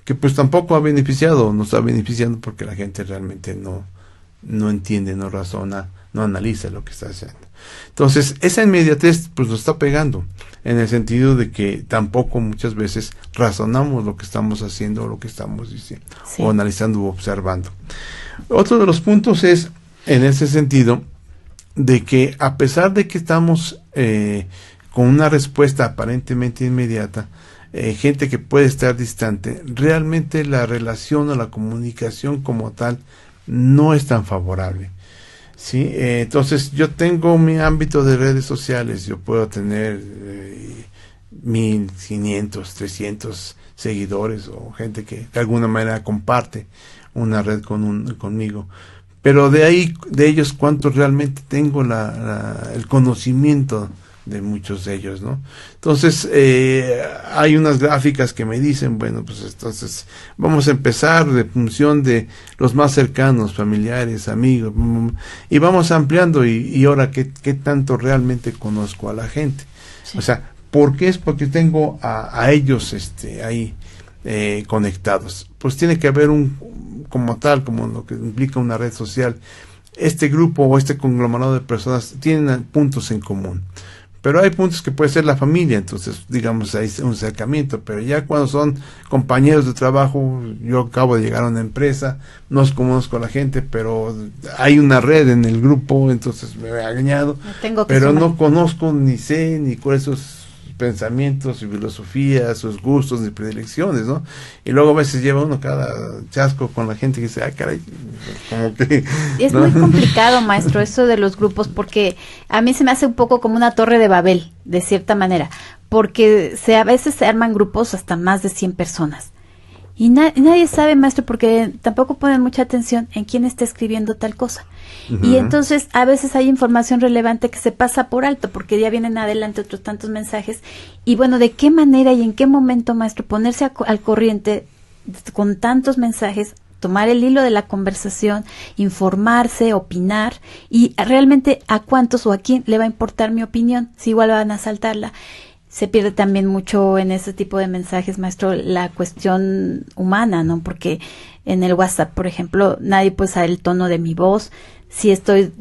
que pues tampoco no está beneficiando, porque la gente realmente no entiende, no razona, no analiza lo que está haciendo. Entonces esa inmediatez pues nos está pegando, en el sentido de que tampoco muchas veces razonamos lo que estamos haciendo, o lo que estamos diciendo, sí, o analizando u observando. Otro de los puntos es, en ese sentido, de que a pesar de que estamos con una respuesta aparentemente inmediata, gente que puede estar distante, realmente la relación o la comunicación como tal no es tan favorable, ¿sí? Entonces yo tengo mi ámbito de redes sociales, yo puedo tener 1,500, 300 seguidores, o gente que de alguna manera comparte una red conmigo. Pero de ellos, ¿cuánto realmente tengo el conocimiento de muchos de ellos, ¿no? Entonces, hay unas gráficas que me dicen, bueno, pues entonces vamos a empezar de función de los más cercanos, familiares, amigos, y vamos ampliando, y ahora, ¿qué tanto realmente conozco a la gente? Sí. O sea, ¿por qué? Es porque tengo a ellos ahí conectados. Pues tiene que haber como lo que implica una red social. Este grupo o este conglomerado de personas tienen puntos en común, pero hay puntos que puede ser la familia, entonces digamos hay un acercamiento, pero ya cuando son compañeros de trabajo, yo acabo de llegar a una empresa, no conozco a la gente, pero hay una red en el grupo, entonces me he añadido, pero no conozco, ni sé, ni cuáles son sus pensamientos, su filosofía, sus gustos y predilecciones, ¿no? Y luego a veces lleva uno cada chasco con la gente que dice, caray, como que...
Es ¿no? Muy complicado, maestro, eso de los grupos, porque a mí se me hace un poco como una torre de Babel, de cierta manera, porque a veces se arman grupos hasta más de 100 personas. Y nadie sabe, maestro, porque tampoco ponen mucha atención en quién está escribiendo tal cosa. Uh-huh. Y entonces a veces hay información relevante que se pasa por alto, porque ya vienen adelante otros tantos mensajes. Y bueno, ¿de qué manera y en qué momento, maestro, ponerse al corriente con tantos mensajes, tomar el hilo de la conversación, informarse, opinar, y realmente a cuántos o a quién le va a importar mi opinión, si igual van a saltarla? Se pierde también mucho en ese tipo de mensajes, maestro, la cuestión humana, ¿no? Porque en el WhatsApp, por ejemplo, nadie puede saber el tono de mi voz, si estoy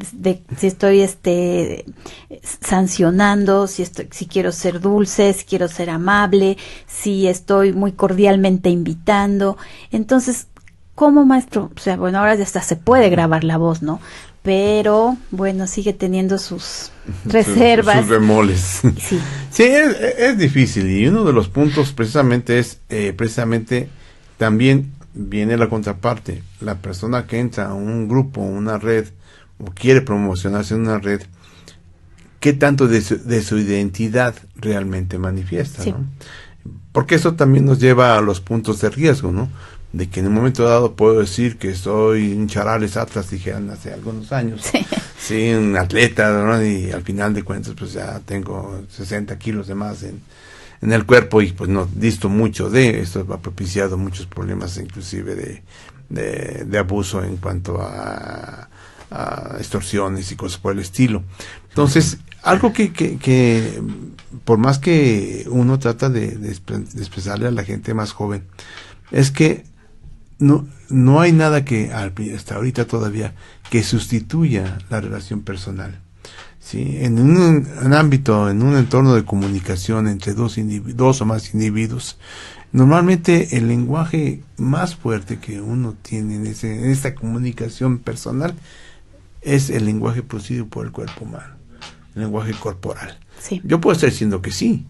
sancionando, si quiero ser dulce, si quiero ser amable, si estoy muy cordialmente invitando. Entonces, ¿cómo, maestro? O sea, bueno, ahora ya hasta se puede grabar la voz, ¿no? Pero, bueno, sigue teniendo sus reservas.
Sus bemoles.
Sí,
sí, es difícil, y uno de los puntos precisamente es, también viene la contraparte. La persona que entra a un grupo, una red, o quiere promocionarse en una red, ¿qué tanto de su identidad realmente manifiesta? Sí. ¿No? Porque eso también nos lleva a los puntos de riesgo, ¿no? De que en un momento dado puedo decir que soy un Charales Atlas, dijeron hace algunos años, sí, un atleta, ¿no? Y al final de cuentas pues ya tengo 60 kilos de más en el cuerpo, y pues no disto mucho de esto, ha propiciado muchos problemas, inclusive de abuso en cuanto a extorsiones y cosas por el estilo. Entonces, algo que por más que uno trata de expresarle a la gente más joven, es que no hay nada que hasta ahorita todavía que sustituya la relación personal, ¿sí? En un ámbito, en un entorno de comunicación entre dos o más individuos, normalmente el lenguaje más fuerte que uno tiene en esta comunicación personal es el lenguaje producido por el cuerpo humano, el lenguaje corporal.
Sí.
Yo puedo estar diciendo que sí,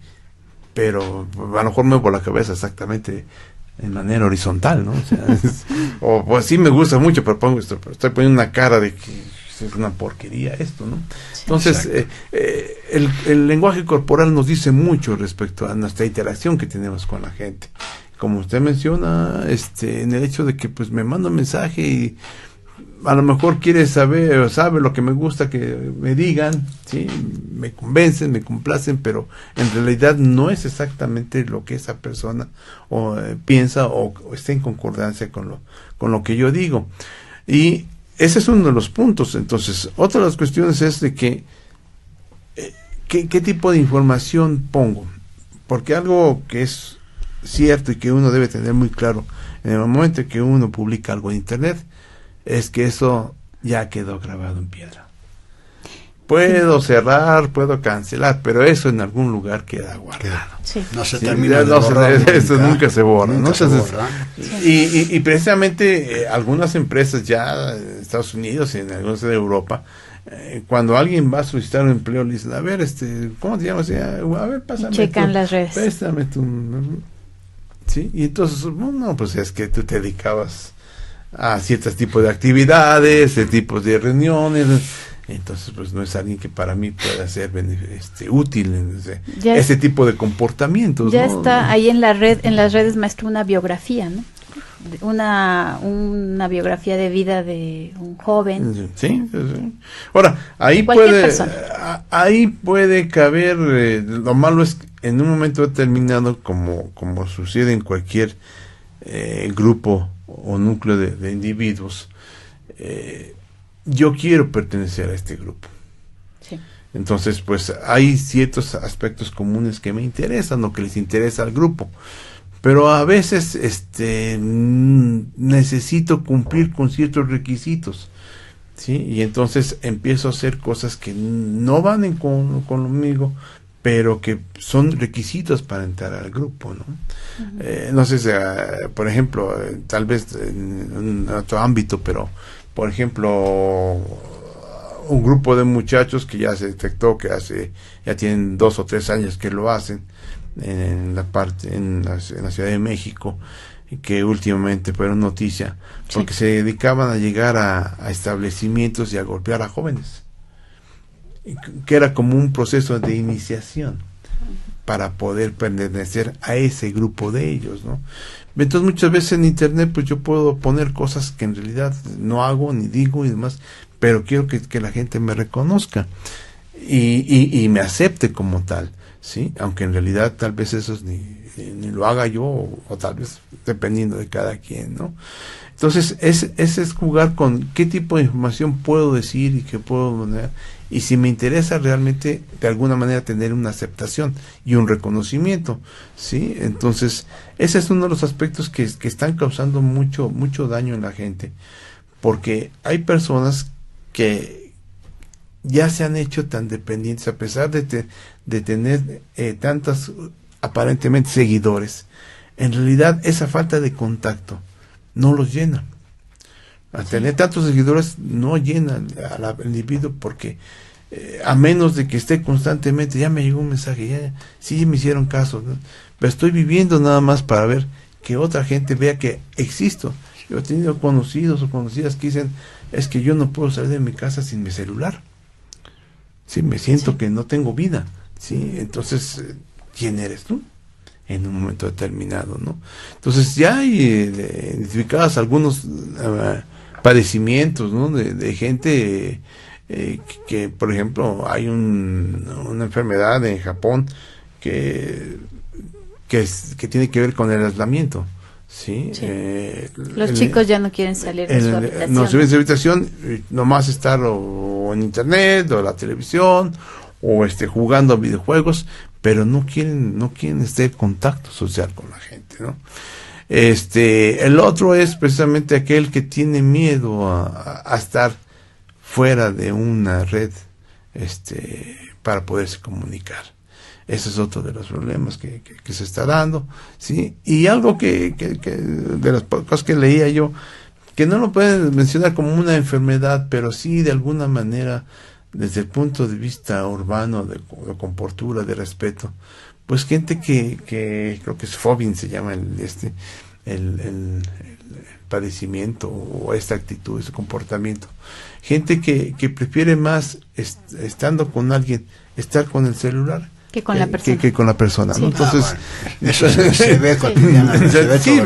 pero a lo mejor me muevo la cabeza exactamente en manera horizontal, ¿no? O sea, o pues sí me gusta mucho, pero estoy poniendo una cara de que pues es una porquería esto, ¿no? Entonces, el lenguaje corporal nos dice mucho respecto a nuestra interacción que tenemos con la gente. Como usted menciona, en el hecho de que pues me manda un mensaje y a lo mejor quiere saber o sabe lo que me gusta que me digan, ¿sí? Me convencen, me complacen, pero en realidad no es exactamente lo que esa persona piensa o está en concordancia con lo que yo digo. Y ese es uno de los puntos. Entonces, otra de las cuestiones es de que ¿qué tipo de información pongo? Porque algo que es cierto y que uno debe tener muy claro en el momento que uno publica algo en internet es que eso ya quedó grabado en piedra. Puedo cerrar, puedo cancelar, pero eso en algún lugar queda guardado.
Sí.
No se termina de borrar
eso nunca se borra.
Nunca se borra.
Y precisamente algunas empresas ya en Estados Unidos y en algunas de Europa, cuando alguien va a solicitar un empleo, le dicen, a ver, ¿cómo te llamas? A ver, pásame.
Checan las redes.
Préstame tu... ¿Sí? Y entonces, no, pues es que tú te dedicabas a ciertos tipos de actividades, de tipos de reuniones, entonces pues no es alguien que para mí pueda ser útil en ese tipo de comportamientos.
Ya
¿no?
está ahí en las redes, maestro, una biografía, ¿no? Una biografía de vida de un joven.
Sí. Ahora, ahí puede caber, lo malo es que en un momento determinado, como sucede en cualquier grupo o núcleo de individuos, yo quiero pertenecer a este grupo.
Sí.
Entonces, pues hay ciertos aspectos comunes que me interesan o que les interesa al grupo. Pero a veces necesito cumplir con ciertos requisitos, ¿sí? Y entonces empiezo a hacer cosas que no van conmigo, pero que son requisitos para entrar al grupo, ¿no? Uh-huh. No sé si, por ejemplo, tal vez en otro ámbito, pero, por ejemplo, un grupo de muchachos que ya se detectó que ya tienen 2 o 3 años que lo hacen, en la Ciudad de México, que últimamente fueron noticia porque se dedicaban a llegar a establecimientos y a golpear a jóvenes, que era como un proceso de iniciación para poder pertenecer a ese grupo de ellos, ¿no? Entonces muchas veces en internet pues yo puedo poner cosas que en realidad no hago ni digo y demás, pero quiero que la gente me reconozca y me acepte como tal, ¿sí? Aunque en realidad tal vez eso ni lo haga yo o tal vez dependiendo de cada quien, ¿no? Entonces ese es jugar con qué tipo de información puedo decir y qué puedo poner, y si me interesa realmente de alguna manera tener una aceptación y un reconocimiento, ¿sí? Entonces ese es uno de los aspectos que están causando mucho daño en la gente, porque hay personas que ya se han hecho tan dependientes, a pesar de tener tantas aparentemente seguidores. En realidad esa falta de contacto no los llena. Al tener tantos seguidores no llena al individuo, porque a menos de que esté constantemente, ya me llegó un mensaje, ya sí me hicieron caso, ¿no? Pero estoy viviendo nada más para ver que otra gente vea que existo. Yo he tenido conocidos o conocidas que dicen, es que yo no puedo salir de mi casa sin mi celular. Sí, me siento que no tengo vida, ¿sí? Entonces, ¿quién eres tú? En un momento determinado, ¿no? Entonces ya hay identificados algunos padecimientos, ¿no? De gente que, por ejemplo, hay una enfermedad en Japón que tiene que ver con el aislamiento, ¿sí?
Los chicos ya no quieren salir de su habitación.
No salir de su habitación, nomás estar o en internet o en la televisión o jugando a videojuegos, pero no quieren contacto social con la gente, ¿no? El otro es precisamente aquel que tiene miedo a estar fuera de una red para poderse comunicar. Ese es otro de los problemas que se está dando, ¿sí? Y algo que de las cosas que leía yo, que no lo pueden mencionar como una enfermedad, pero sí de alguna manera desde el punto de vista urbano, de comportura, de respeto, pues gente que creo que es Fobin se llama padecimiento o esta actitud, ese comportamiento. Gente que prefiere más estando con alguien, estar con el celular
que con la persona.
Que con la persona, ¿no? Entonces,
eso se ve cotidianamente.
Sí,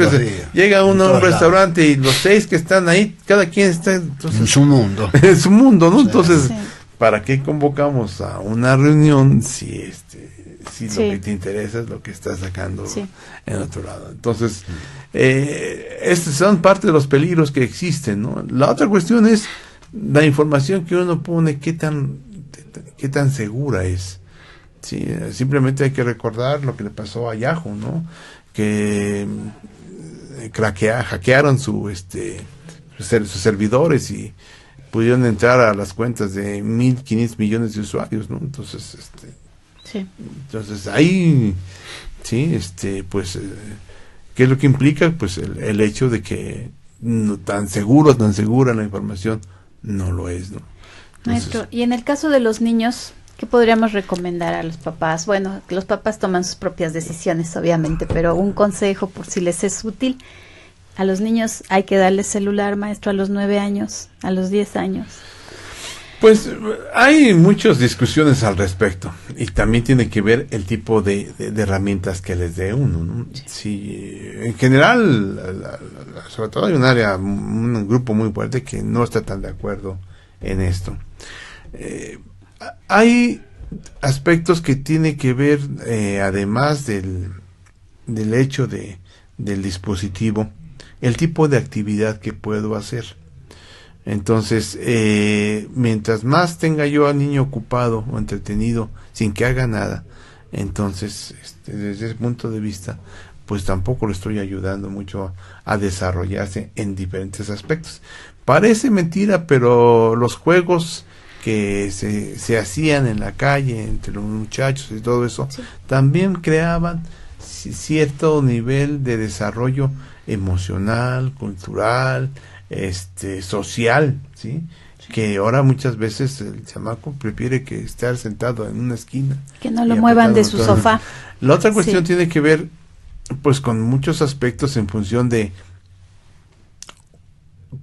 llega uno a un restaurante y los 6 que están ahí, cada quien está entonces,
en su mundo.
En su mundo, ¿no? Entonces, ¿para qué convocamos a una reunión si lo que te interesa es lo que estás sacando en otro lado? Entonces, estos son parte de los peligros que existen, ¿no? La otra cuestión es la información que uno pone, qué tan segura es. Sí, simplemente hay que recordar lo que le pasó a Yahoo, ¿no? Que hackearon sus servidores y pudieron entrar a las cuentas de 1.500 millones de usuarios, ¿no? Entonces, entonces ahí, pues, ¿qué es lo que implica? Pues el hecho de que tan segura la información no lo es, ¿no? Entonces,
maestro, y en el caso de los niños, ¿qué podríamos recomendar a los papás? Bueno, los papás toman sus propias decisiones, obviamente, pero un consejo por si les es útil. A los niños hay que darles celular, maestro, a los 9 años, a los 10 años.
Pues hay muchas discusiones al respecto y también tiene que ver el tipo de herramientas que les dé uno, ¿no? Sí, en general, sobre todo hay un grupo muy fuerte que no está tan de acuerdo en esto. Hay aspectos que tienen que ver, además del hecho del dispositivo, el tipo de actividad que puedo hacer. Entonces, mientras más tenga yo al niño ocupado o entretenido sin que haga nada, entonces, desde ese punto de vista, pues tampoco le estoy ayudando mucho a desarrollarse en diferentes aspectos. Parece mentira, pero los juegos que se hacían en la calle entre los muchachos y todo eso, también creaban cierto nivel de desarrollo emocional, cultural, social, ¿sí? Que ahora muchas veces el chamaco prefiere que estar sentado en una esquina.
Que no lo muevan de su sofá.
La otra cuestión tiene que ver, pues, con muchos aspectos en función de,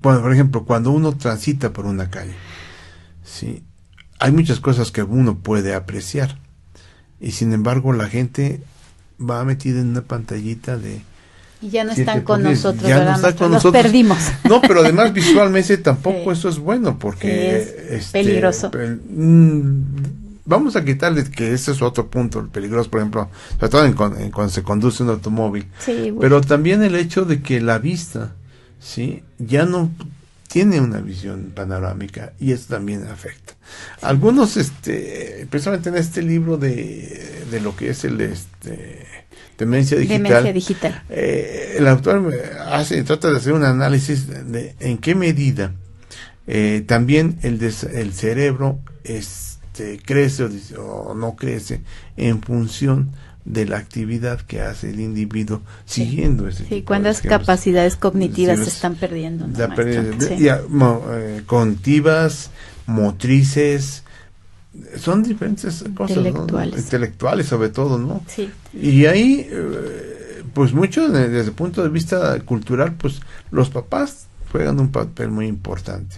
bueno, por ejemplo, cuando uno transita por una calle, sí, hay muchas cosas que uno puede apreciar y sin embargo la gente va metida en una pantallita
y ya no están con nosotros,
ya no están con nosotros.
Nos perdimos.
No, pero además visualmente tampoco eso es bueno porque
es peligroso.
Vamos a quitarle que ese es otro punto, el peligroso, por ejemplo, sobre todo cuando se conduce un automóvil. Pero también el hecho de que la vista, sí, ya no tiene una visión panorámica y eso también afecta. Algunos, precisamente en este libro de lo que es el demencia digital, el autor trata de hacer un análisis de en qué medida también el cerebro crece o no crece en función de la actividad que hace el individuo siguiendo ese tipo
cuando las capacidades cognitivas se están perdiendo, ¿no,
cognitivas, motrices, son diferentes cosas, intelectuales sobre todo, ¿no? Y ahí pues mucho desde el punto de vista cultural, pues los papás juegan un papel muy importante.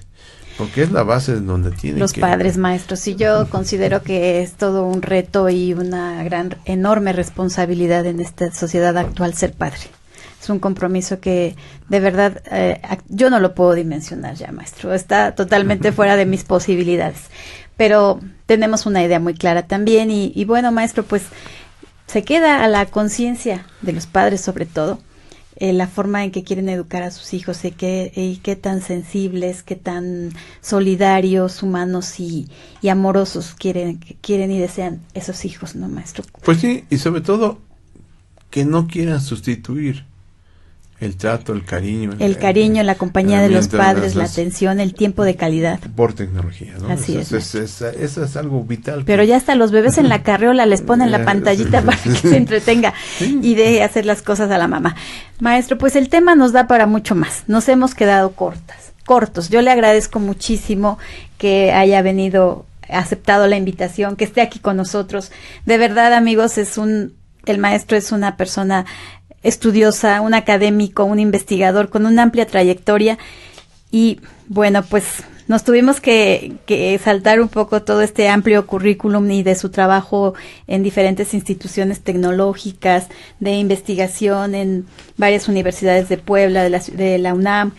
Porque es la base en donde tienen
los padres, maestros. Y yo considero que es todo un reto y una enorme responsabilidad en esta sociedad actual ser padre. Es un compromiso que de verdad yo no lo puedo dimensionar ya, maestro. Está totalmente fuera de mis posibilidades. Pero tenemos una idea muy clara también y bueno, maestro, pues se queda a la conciencia de los padres sobre todo. La forma en que quieren educar a sus hijos y qué tan sensibles, qué tan solidarios, humanos y amorosos quieren y desean esos hijos, ¿no, maestro?
Pues sí, y sobre todo que no quieran sustituir el trato, el cariño.
El cariño, la compañía de los padres, la atención, el tiempo de calidad.
Por tecnología, ¿no?
Así
eso es algo vital.
Pero ya hasta los bebés en la carriola les ponen la pantallita para que se entretenga y deje hacer las cosas a la mamá. Maestro, pues el tema nos da para mucho más. Nos hemos quedado cortos. Yo le agradezco muchísimo que haya aceptado la invitación, que esté aquí con nosotros. De verdad, amigos, el maestro es una persona estudiosa, un académico, un investigador con una amplia trayectoria y bueno, pues nos tuvimos que saltar un poco todo este amplio currículum y de su trabajo en diferentes instituciones tecnológicas, de investigación en varias universidades de Puebla, de la UNAM,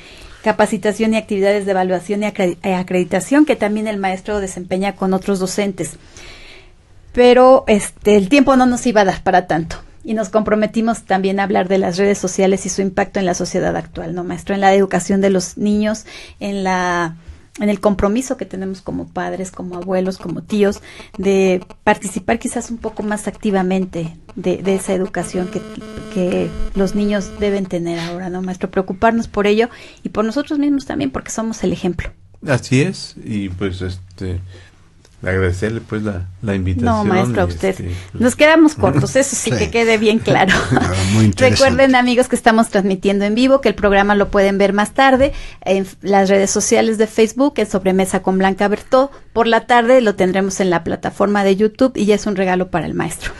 capacitación y actividades de evaluación y acreditación que también el maestro desempeña con otros docentes. Pero el tiempo no nos iba a dar para tanto. Y nos comprometimos también a hablar de las redes sociales y su impacto en la sociedad actual, ¿no, maestro? En la educación de los niños, en el compromiso que tenemos como padres, como abuelos, como tíos, de participar quizás un poco más activamente de esa educación que los niños deben tener ahora, ¿no, maestro? Preocuparnos por ello y por nosotros mismos también, porque somos el ejemplo.
Así es, y pues agradecerle pues la invitación.
No, maestro, a usted. Nos quedamos cortos, eso sí, que quede bien claro.
Muy interesante.
Recuerden, amigos, que estamos transmitiendo en vivo, que el programa lo pueden ver más tarde en las redes sociales de Facebook, en Sobremesa con Blanca Bertó. Por la tarde lo tendremos en la plataforma de YouTube y ya es un regalo para el maestro.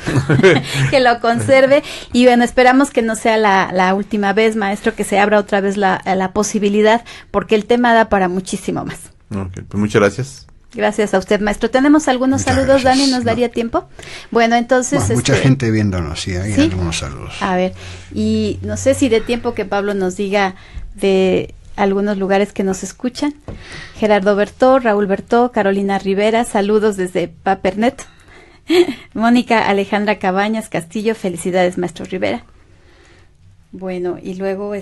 Que lo conserve. Y bueno, esperamos que no sea la última vez, maestro, que se abra otra vez la posibilidad, porque el tema da para muchísimo más.
Ok, pues muchas gracias.
Gracias a usted, maestro. ¿Tenemos algunos saludos, Dani? ¿Nos daría tiempo? Bueno, entonces...
mucha gente viéndonos, sí, hay algunos saludos.
A ver, y no sé si de tiempo que Pablo nos diga de algunos lugares que nos escuchan. Gerardo Bertó, Raúl Bertó, Carolina Rivera, saludos desde Papernet. Mónica Alejandra Cabañas Castillo, felicidades, maestro Rivera. Bueno, y luego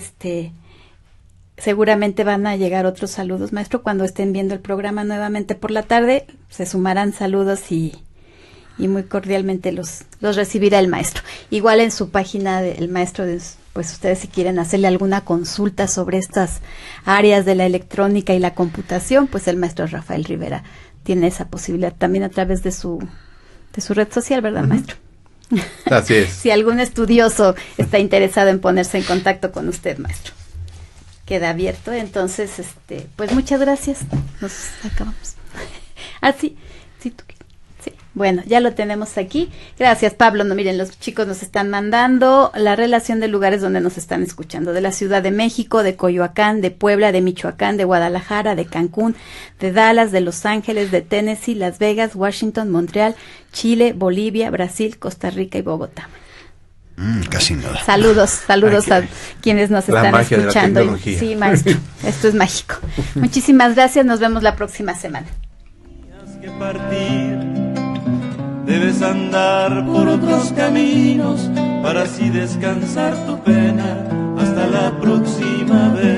seguramente van a llegar otros saludos, maestro, cuando estén viendo el programa nuevamente por la tarde, se sumarán saludos y muy cordialmente los recibirá el maestro. Igual en su página del maestro, pues ustedes si quieren hacerle alguna consulta sobre estas áreas de la electrónica y la computación, pues el maestro Rafael Rivera tiene esa posibilidad también a través de su red social, ¿verdad, maestro?
Así es.
Si algún estudioso está interesado en ponerse en contacto con usted, maestro. Queda abierto, entonces, pues muchas gracias. Nos acabamos. Sí. Bueno, ya lo tenemos aquí. Gracias, Pablo. No, miren, los chicos nos están mandando la relación de lugares donde nos están escuchando. De la Ciudad de México, de Coyoacán, de Puebla, de Michoacán, de Guadalajara, de Cancún, de Dallas, de Los Ángeles, de Tennessee, Las Vegas, Washington, Montreal, Chile, Bolivia, Brasil, Costa Rica y Bogotá.
Casi nada.
Saludos a quienes nos están escuchando.
Sí,
maestro, esto es mágico. Muchísimas gracias, nos vemos la próxima semana.
Que partir, debes andar por otros caminos para así descansar tu pena. Hasta la próxima vez.